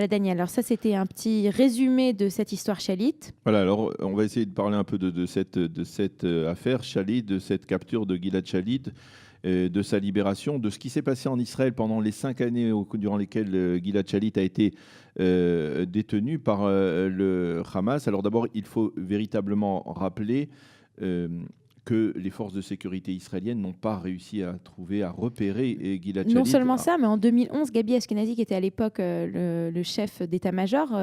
Voilà, Daniel. Alors ça, c'était un petit résumé de cette histoire Shalit. Voilà, alors on va essayer de parler un peu de cette affaire Shalit, de cette capture de Gilad Shalit, de sa libération, de ce qui s'est passé en Israël pendant les 5 années durant lesquelles Gilad Shalit a été détenu par le Hamas. Alors d'abord, il faut véritablement rappeler euh, que les forces de sécurité israéliennes n'ont pas réussi à trouver, à repérer Gilad Non Shalit. seulement ça, mais en 2011, Gabi Ashkenazi, qui était à l'époque le chef d'état-major,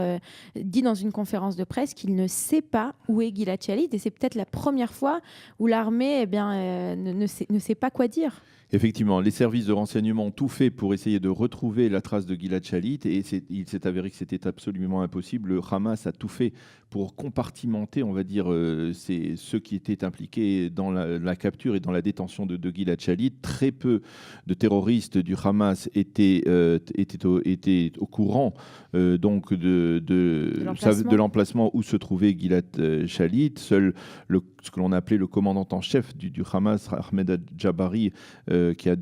dit dans une conférence de presse qu'il ne sait pas où est Gilad Shalit. Et c'est peut-être la première fois où l'armée ne sait pas quoi dire. Effectivement, les services de renseignement ont tout fait pour essayer de retrouver la trace de Gilad Shalit et il s'est avéré que c'était absolument impossible. Le Hamas a tout fait pour compartimenter, on va dire, ceux qui étaient impliqués dans la capture et dans la détention de Gilad Shalit. Très peu de terroristes du Hamas étaient au courant donc de l'emplacement où se trouvait Gilad Shalit. Seul ce que l'on appelait le commandant en chef du Hamas, Ahmed Jabari, qui a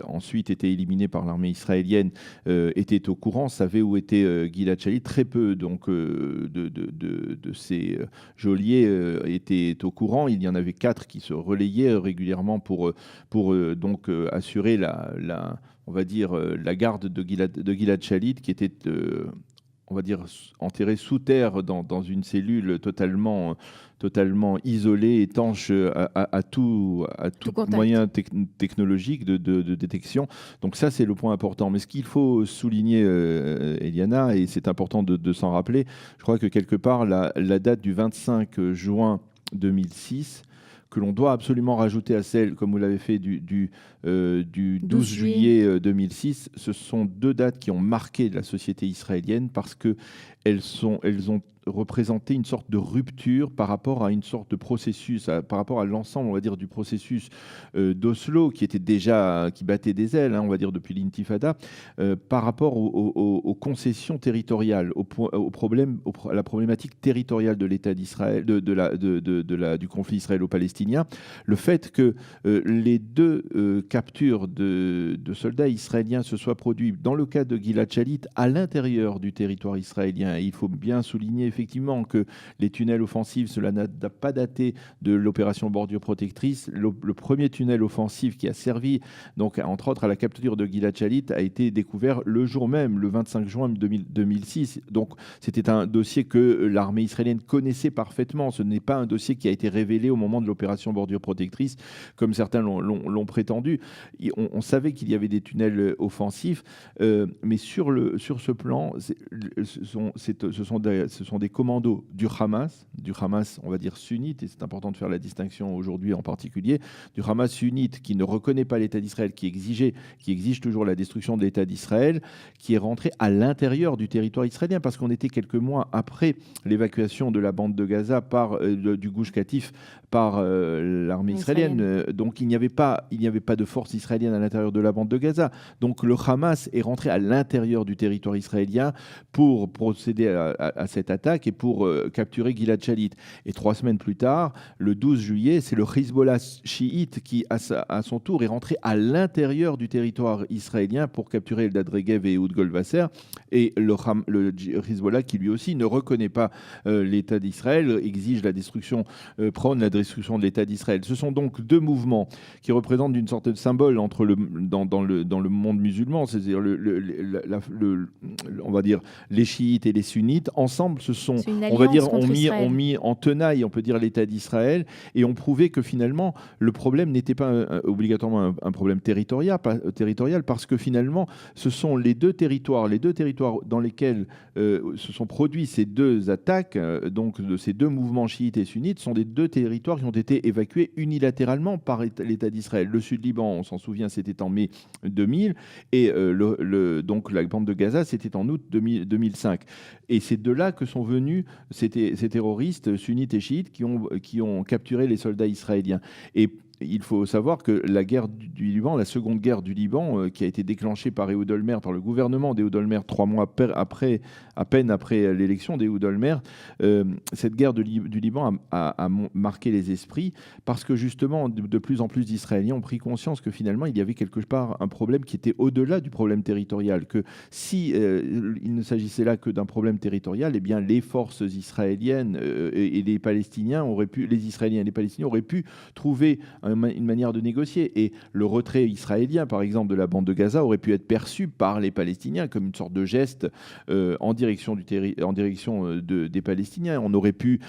ensuite été éliminé par l'armée israélienne, était au courant, savait où était Gilad Shalit. Très peu donc, de ces geôliers étaient au courant. Il y en avait 4 qui se relayaient régulièrement pour donc assurer on va dire, la garde de Gilad Shalit, qui était on va dire, enterré sous terre dans une cellule totalement isolée, étanche à tout moyen technologique de détection. Donc ça, c'est le point important. Mais ce qu'il faut souligner, Eliana, et c'est important de s'en rappeler, je crois que quelque part, la date du 25 juin 2006, que l'on doit absolument rajouter à celle, comme vous l'avez fait, du 12 juillet 2006, ce sont 2 dates qui ont marqué la société israélienne parce qu'elles ont représenté une sorte de rupture par rapport à une sorte de processus, par rapport à l'ensemble, on va dire, du processus d'Oslo, qui battait des ailes, on va dire, depuis l'intifada, par rapport aux concessions territoriales, à la problématique territoriale de l'État d'Israël, du conflit israélo-palestinien. Le fait que les 2 captures de soldats israéliens se soient produites dans le cas de Gilad Shalit à l'intérieur du territoire israélien. Et il faut bien souligner effectivement que les tunnels offensifs, cela n'a pas daté de l'opération Bordure Protectrice. Le premier tunnel offensif qui a servi, donc, entre autres, à la capture de Gilad Shalit a été découvert le jour même, le 25 juin 2006. Donc c'était un dossier que l'armée israélienne connaissait parfaitement. Ce n'est pas un dossier qui a été révélé au moment de l'opération Bordure Protectrice, comme certains l'ont prétendu. On savait qu'il y avait des tunnels offensifs, mais sur ce plan, ce sont des commandos du Hamas, on va dire sunnite, et c'est important de faire la distinction aujourd'hui en particulier, du Hamas sunnite qui ne reconnaît pas l'État d'Israël, qui exige toujours la destruction de l'État d'Israël, qui est rentré à l'intérieur du territoire israélien, parce qu'on était quelques mois après l'évacuation de la bande de Gaza du Gush Katif par l'armée israélienne. Donc il n'y avait pas de force israélienne à l'intérieur de la bande de Gaza. Donc le Hamas est rentré à l'intérieur du territoire israélien pour procéder à cette attaque et pour capturer Gilad Shalit. Et 3 semaines plus tard, le 12 juillet, c'est le Hezbollah chiite qui, à son tour, est rentré à l'intérieur du territoire israélien pour capturer Eldad Regev et Ehud Goldwasser. Et le Hezbollah, qui lui aussi ne reconnaît pas l'État d'Israël, exige la destruction, prône la destruction de l'État d'Israël. Ce sont donc 2 mouvements qui représentent une sorte de symbole dans le monde musulman, c'est-à-dire on va dire les chiites et les sunnites. Ensemble, ont mis en tenaille, on peut dire, l'État d'Israël et ont prouvé que finalement le problème n'était pas obligatoirement un problème territorial, parce que finalement ce sont les deux territoires dans lesquels se sont produits ces 2 attaques, donc de ces 2 mouvements chiites et sunnites, sont des 2 territoires qui ont été évacués unilatéralement par l'État d'Israël. Le Sud-Liban, on s'en souvient, c'était en mai 2000, et donc la bande de Gaza, c'était en août 2005. Et c'est de là que sont venus ces terroristes sunnites et chiites qui ont capturé les soldats israéliens. Et il faut savoir que la guerre du Liban, la seconde guerre du Liban, qui a été déclenchée par Ehud Olmert, par le gouvernement d'Ehud Olmert 3 mois après, à peine après l'élection d'Ehud Olmert, cette guerre du Liban a marqué les esprits parce que justement, de plus en plus d'Israéliens ont pris conscience que finalement, il y avait quelque part un problème qui était au-delà du problème territorial, que si il ne s'agissait là que d'un problème territorial, eh bien, les forces israéliennes et les Palestiniens les Israéliens et les Palestiniens auraient pu trouver une manière de négocier. Et le retrait israélien, par exemple, de la bande de Gaza aurait pu être perçu par les Palestiniens comme une sorte de geste en direction des Palestiniens. On aurait pu,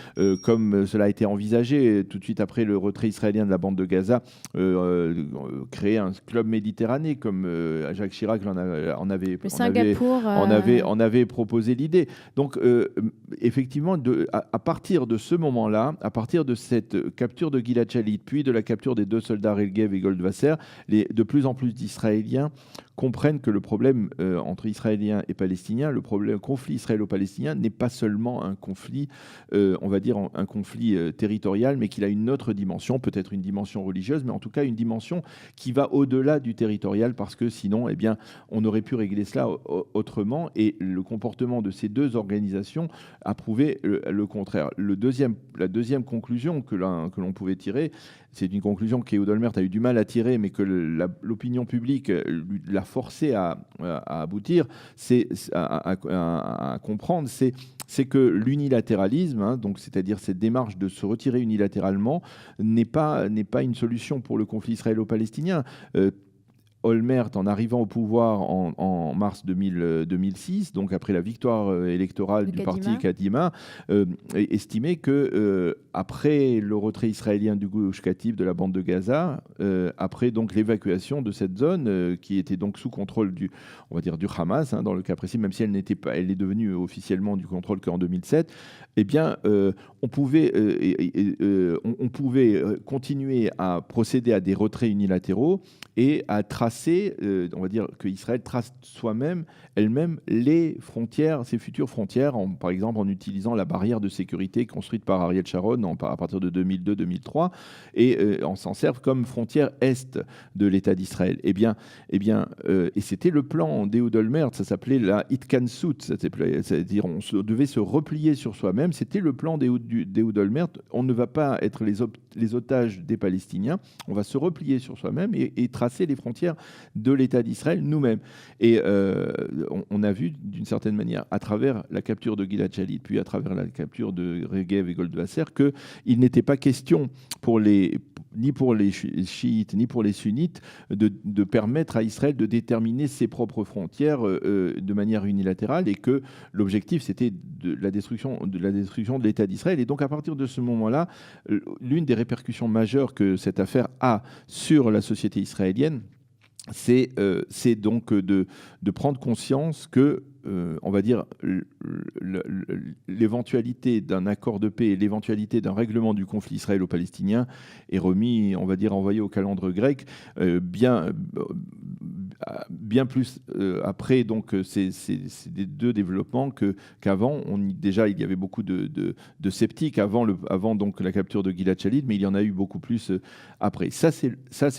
comme cela a été envisagé tout de suite après le retrait israélien de la bande de Gaza, créer un club méditerranéen, comme Jacques Chirac en avait proposé l'idée. Donc, effectivement, à partir de ce moment-là, à partir de cette capture de Gilad Shalit, puis de la capture des 2 soldats Regev et Goldwasser, de plus en plus d'Israéliens comprennent que le problème entre Israéliens et Palestiniens, le conflit israélo-palestinien n'est pas seulement un conflit, on va dire un conflit territorial, mais qu'il a une autre dimension, peut-être une dimension religieuse, mais en tout cas une dimension qui va au-delà du territorial, parce que sinon, eh bien, on aurait pu régler cela autrement, et le comportement de ces 2 organisations a prouvé le contraire. La deuxième conclusion que l'on pouvait tirer, c'est une conclusion qu'Ehud Olmert a eu du mal à tirer, mais que l'opinion publique l'a forcé à aboutir, à comprendre, c'est que l'unilatéralisme, donc c'est-à-dire cette démarche de se retirer unilatéralement, n'est pas une solution pour le conflit israélo-palestinien. Olmert, en arrivant au pouvoir en mars 2006, donc après la victoire électorale du parti Kadima, estimait que après le retrait israélien du Gush Katif, de la bande de Gaza, après donc l'évacuation de cette zone qui était donc sous contrôle du Hamas, dans le cas précis, même si elle est devenue officiellement du contrôle qu'en 2007, eh bien, on pouvait continuer à procéder à des retraits unilatéraux et à tracer, on va dire que Israël trace elle-même les frontières, ses futures frontières, par exemple en utilisant la barrière de sécurité construite par Ariel Sharon à partir de 2002-2003, et on s'en serve comme frontière est de l'État d'Israël. Et c'était le plan d'Ehud Olmert, ça s'appelait la Itkansut, c'est-à-dire on devait se replier sur soi-même. C'était le plan d'Ehud Olmert. On ne va pas être les otages des Palestiniens, on va se replier sur soi-même et tracer les frontières de l'État d'Israël nous-mêmes. Et on a vu d'une certaine manière, à travers la capture de Gilad Shalit, puis à travers la capture de Regev et Goldwasser, qu'il n'était pas question ni pour les chiites ni pour les sunnites de permettre à Israël de déterminer ses propres frontières de manière unilatérale, et que l'objectif c'était la destruction de l'État d'Israël. Et donc à partir de ce moment-là, l'une des répercussions majeures que cette affaire a sur la société israélienne, c'est donc de prendre conscience que, on va dire, l'éventualité d'un accord de paix et l'éventualité d'un règlement du conflit israélo-palestinien est remis, on va dire, envoyé au calendre grec bien plus après donc ces 2 développements qu'avant. Déjà, il y avait beaucoup de sceptiques avant donc la capture de Gilad Shalit, mais il y en a eu beaucoup plus après. Ça, c'est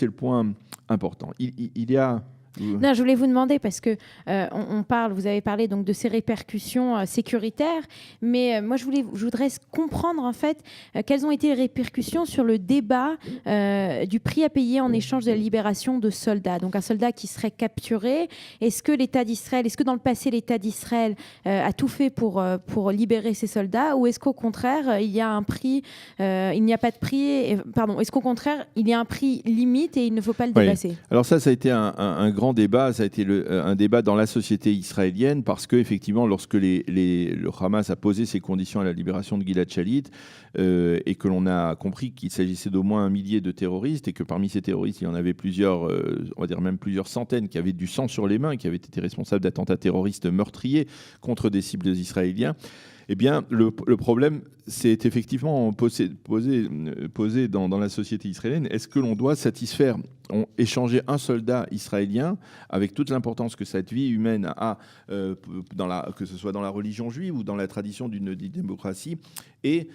le point important. Il y a... Non, je voulais vous demander, parce que vous avez parlé donc de ces répercussions sécuritaires, mais moi je voudrais comprendre en fait quelles ont été les répercussions sur le débat du prix à payer en échange de la libération de soldats. Donc un soldat qui serait capturé, est-ce que dans le passé l'État d'Israël a tout fait pour libérer ces soldats, ou est-ce qu'au contraire il n'y a pas de prix, est-ce qu'au contraire il y a un prix limite et il ne faut pas le dépasser? Alors ça a été un grand débat, ça a été un débat dans la société israélienne, parce que effectivement, lorsque le Hamas a posé ses conditions à la libération de Gilad Shalit, et que l'on a compris qu'il s'agissait d'au moins 1 millier de terroristes, et que parmi ces terroristes, il y en avait plusieurs, on va dire même plusieurs centaines, qui avaient du sang sur les mains, qui avaient été responsables d'attentats terroristes meurtriers contre des cibles israéliens. Eh bien, le problème s'est effectivement posé dans la société israélienne. Est-ce que l'on doit échanger un soldat israélien, avec toute l'importance que cette vie humaine a, que ce soit dans la religion juive ou dans la tradition d'une démocratie, et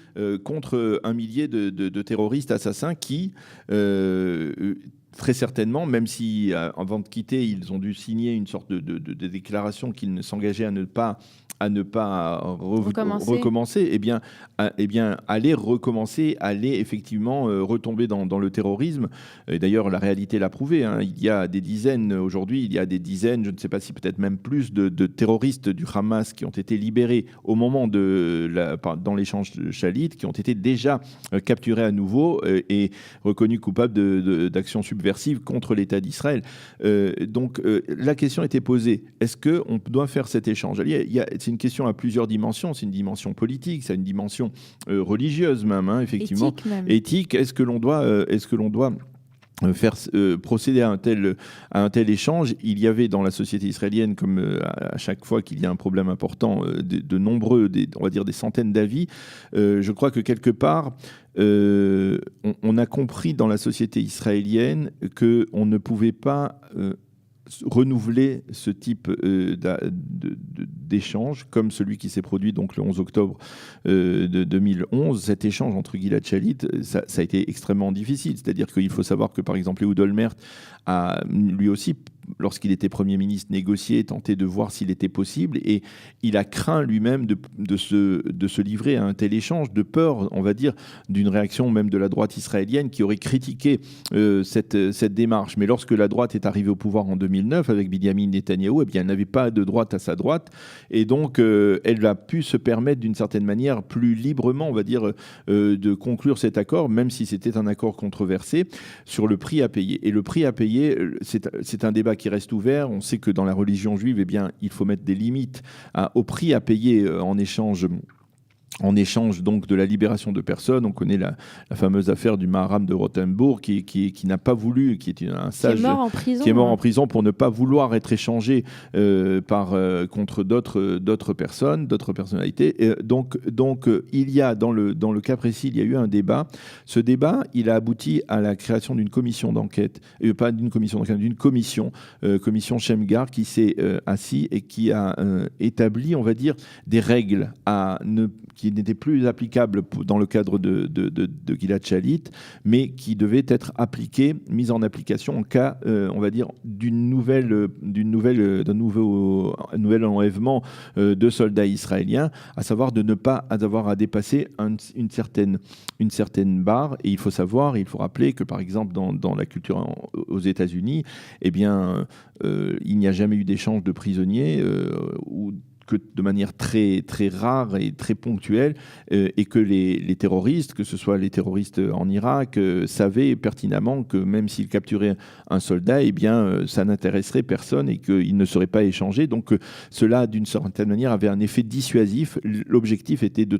contre un millier de terroristes assassins qui, très certainement, même si avant de quitter, ils ont dû signer une sorte de déclaration qu'ils ne s'engageaient à ne pas recommencer, eh bien, aller recommencer, aller effectivement retomber dans le terrorisme. Et d'ailleurs, la réalité l'a prouvé. Hein. Il y a des dizaines, aujourd'hui, je ne sais pas si peut-être même plus, de terroristes du Hamas qui ont été libérés au moment dans l'échange de Chalit, qui ont été déjà capturés à nouveau et reconnus coupables d'actions subversives contre l'État d'Israël. Donc, la question était posée. Est-ce qu'on doit faire cet échange ? C'est une question à plusieurs dimensions. C'est une dimension politique, c'est une dimension religieuse même, hein, effectivement. Éthique. Est-ce que l'on doit procéder à un tel échange? Il y avait dans la société israélienne, comme à chaque fois qu'il y a un problème important, de nombreux, on va dire des centaines d'avis. Je crois que quelque part, on a compris dans la société israélienne qu'on ne pouvait pas renouveler ce type d'échange comme celui qui s'est produit donc le 11 octobre de 2011. Cet échange entre Gilad Shalit, ça a été extrêmement difficile. C'est-à-dire qu'il faut savoir que, par exemple, Ehud Olmert a lui aussi, lorsqu'il était Premier ministre, négocié, tenté de voir s'il était possible, et il a craint lui-même de se livrer à un tel échange, de peur, on va dire, d'une réaction même de la droite israélienne qui aurait critiqué cette démarche. Mais lorsque la droite est arrivée au pouvoir en 2009 avec Binyamin Netanyahou, eh bien, elle n'avait pas de droite à sa droite, et donc elle a pu se permettre d'une certaine manière plus librement, on va dire, de conclure cet accord, même si c'était un accord controversé, sur le prix à payer. Et le prix à payer, c'est un débat qui reste ouvert. On sait que dans la religion juive, eh bien, il faut mettre des limites au prix à payer en échange donc de la libération de personnes. On connaît la fameuse affaire du Maharam de Rothenburg qui n'a pas voulu, qui est un sage qui est mort en prison pour ne pas vouloir être échangé contre d'autres personnes, d'autres personnalités. Et donc il y a dans le cas précis, il y a eu un débat. Ce débat, il a abouti à la création d'une commission d'enquête, pas d'une commission d'enquête, d'une commission Shamgar qui s'est assis et qui a établi, on va dire, des règles qui n'étaient plus applicables dans le cadre de Gilad Shalit, mais qui devaient être mises en application en cas, on va dire, d'un nouvel enlèvement de soldats israéliens, à savoir de ne pas avoir à dépasser une certaine barre. Et il faut rappeler que, par exemple, dans la culture aux États-Unis, eh bien, il n'y a jamais eu d'échange de prisonniers ou que de manière très, très rare et très ponctuelle, et que les terroristes, que ce soit les terroristes en Irak, savaient pertinemment que même s'ils capturaient un soldat, eh bien, ça n'intéresserait personne et qu'il ne serait pas échangé. Donc cela, d'une certaine manière, avait un effet dissuasif. L'objectif était de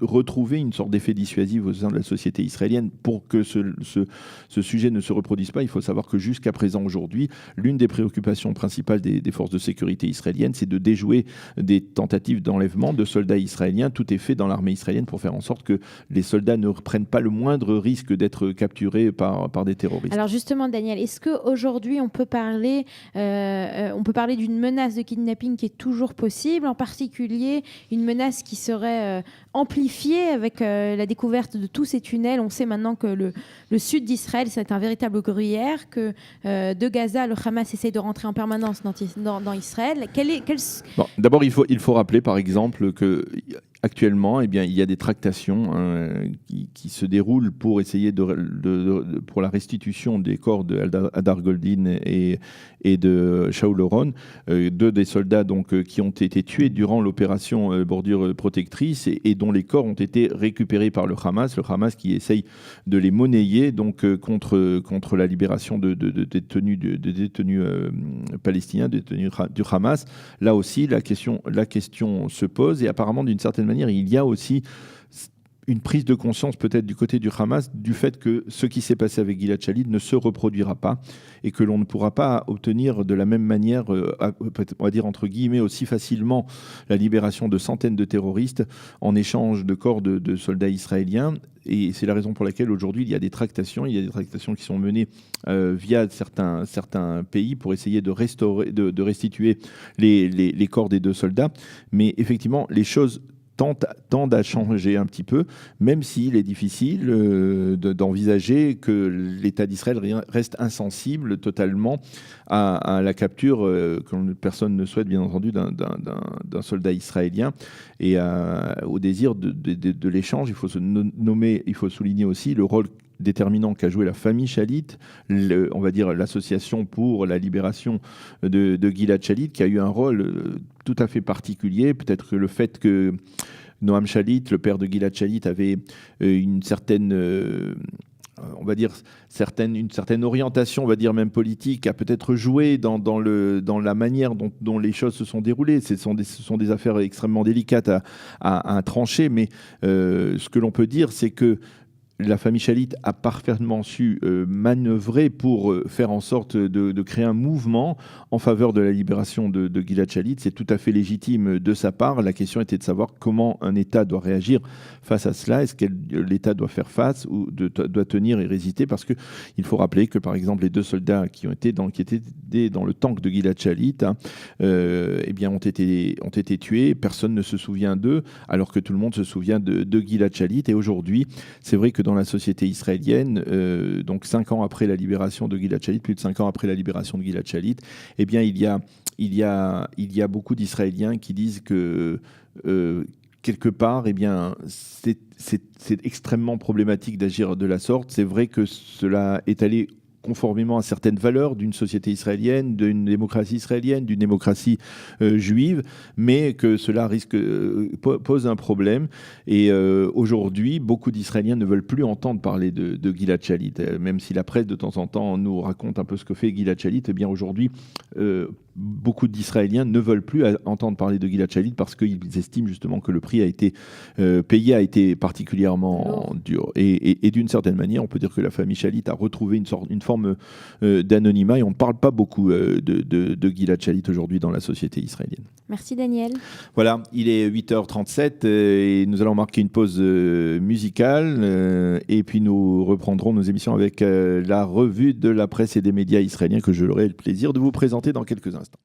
retrouver une sorte d'effet dissuasif au sein de la société israélienne pour que ce sujet ne se reproduise pas. Il faut savoir que jusqu'à présent, aujourd'hui, l'une des préoccupations principales des forces de sécurité israéliennes, c'est de déjouer des tentatives d'enlèvement de soldats israéliens. Tout est fait dans l'armée israélienne pour faire en sorte que les soldats ne prennent pas le moindre risque d'être capturés par des terroristes. Alors justement, Daniel, est-ce qu'aujourd'hui on peut parler d'une menace de kidnapping qui est toujours possible, en particulier une menace qui serait amplifiée avec la découverte de tous ces tunnels? On sait maintenant que le sud d'Israël, c'est un véritable gruyère, que de Gaza, le Hamas essaye de rentrer en permanence dans Israël. Bon, d'abord, il faut rappeler, par exemple, que actuellement, eh bien, il y a des tractations qui se déroulent pour essayer pour la restitution des corps de Hadar Goldin et de Shaul Oron, deux des soldats donc, qui ont été tués durant l'opération Bordure Protectrice et dont les corps ont été récupérés par le Hamas qui essaye de les monnayer donc, contre la libération de détenus palestiniens, détenus du Hamas. Là aussi, la question se pose et apparemment, d'une certaine manière, il y a aussi une prise de conscience peut-être du côté du Hamas du fait que ce qui s'est passé avec Gilad Shalit ne se reproduira pas et que l'on ne pourra pas obtenir de la même manière, on va dire entre guillemets, aussi facilement la libération de centaines de terroristes en échange de corps de soldats israéliens. Et c'est la raison pour laquelle aujourd'hui il y a des tractations qui sont menées via certains pays pour essayer de restituer les corps des deux soldats. Mais effectivement, les choses tendent à changer un petit peu, même s'il est difficile d'envisager que l'État d'Israël reste insensible totalement à la capture, que personne ne souhaite bien entendu, d'un soldat israélien et au désir de l'échange. Il faut il faut souligner aussi le rôle déterminant qu'a joué la famille Shalit, on va dire l'association pour la libération de Gilad Shalit, qui a eu un rôle tout à fait particulier. Peut-être que le fait que Noam Shalit, le père de Gilad Shalit, avait une certaine on va dire une certaine orientation, on va dire même politique, a peut-être joué dans la manière dont les choses se sont déroulées. Ce sont des affaires extrêmement délicates à trancher, mais ce que l'on peut dire, c'est que la famille Shalit a parfaitement su manœuvrer pour faire en sorte de créer un mouvement en faveur de la libération de Gilad Shalit. C'est tout à fait légitime de sa part. La question était de savoir comment un État doit réagir face à cela. Est-ce que l'État doit faire face ou doit tenir et résister? Parce qu'il faut rappeler que, par exemple, les 2 soldats qui étaient dans le tank de Gilad Shalit eh bien, ont été tués. Personne ne se souvient d'eux, alors que tout le monde se souvient de Gilad Shalit. Et aujourd'hui, c'est vrai que dans la société israélienne, donc 5 ans après la libération de Gilad Shalit, plus de 5 ans après la libération de Gilad Shalit, eh bien, il y a beaucoup d'Israéliens qui disent que quelque part, eh bien, c'est extrêmement problématique d'agir de la sorte. C'est vrai que cela est allé conformément à certaines valeurs d'une société israélienne, d'une démocratie israélienne, d'une démocratie juive, mais que cela pose un problème. Et aujourd'hui, beaucoup d'Israéliens ne veulent plus entendre parler de Gilad Shalit. Même si la presse, de temps en temps, nous raconte un peu ce que fait Gilad Shalit, eh bien aujourd'hui, beaucoup d'Israéliens ne veulent plus entendre parler de Gilad Shalit parce qu'ils estiment justement que le prix payé a été particulièrement dur. Et d'une certaine manière, on peut dire que la famille Shalit a retrouvé une forme d'anonymat et on ne parle pas beaucoup de Gilad Shalit aujourd'hui dans la société israélienne. Merci Daniel. Voilà, il est 8h37 et nous allons marquer une pause musicale et puis nous reprendrons nos émissions avec la revue de la presse et des médias israéliens que je l'aurai le plaisir de vous présenter dans quelques instants.